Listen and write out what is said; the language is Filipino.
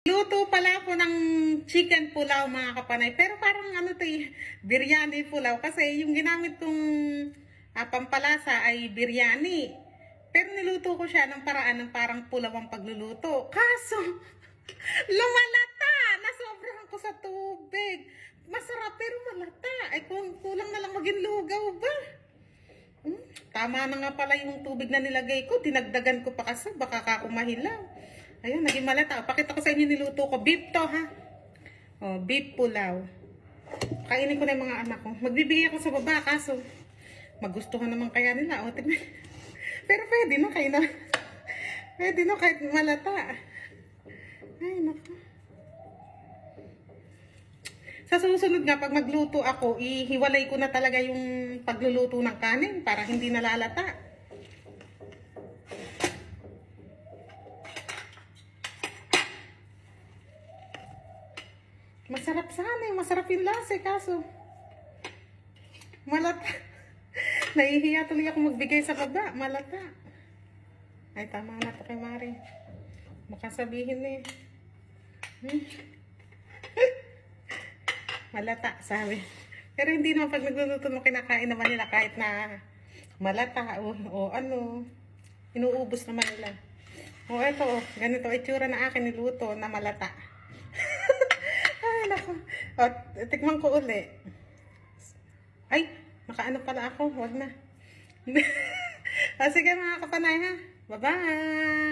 Luto pala ako ng chicken pulaw mga kapanay. Pero parang ano to biryani pulaw. Kasi yung ginamit kong pampalasa ay biryani. Pero niluto ko siya ng paraan ng parang pulaw ang pagluluto. Kaso, lumalata! Nasobrahan ko sa tubig. Masarap pero malata. Ay kung kulang na lang maging lugaw ba? Tama na nga pala yung tubig na nilagay ko. Dinagdagan ko pa kasi baka kakumahilaw. Ayun, naging malata. Pakita ko sa inyo niluto ko. Beef to, ha? Oh, beef pulaw. Kainin ko na yung mga anak ko. Magbibigay ako sa baba, kaso magustuhan naman kaya nila. O, tignan. Pero pwede no, kayo na. Pwede no, kahit malata. Ay, naku. Sa susunod nga, pag magluto ako, ihiwalay ko na talaga yung pagluluto ng kanin para hindi nalalata. Masarap sana, masarap yung lasa, kaso malata. Nahihiya tuloy ako magbigay sa baba, malata. Ay, tama na to kay Mari. Makasabihin eh. Malata, sabi. Pero hindi naman pag nagluluto mo, kinakain naman nila kahit na malata o ano. Inuubos naman nila. O eto, ganito itsura na akin niluto na malata. Ay, naku. O, tikman ko uli. Ay, nakaano pala ako. Huwag na. O, sige mga kapanay ha. Bye-bye.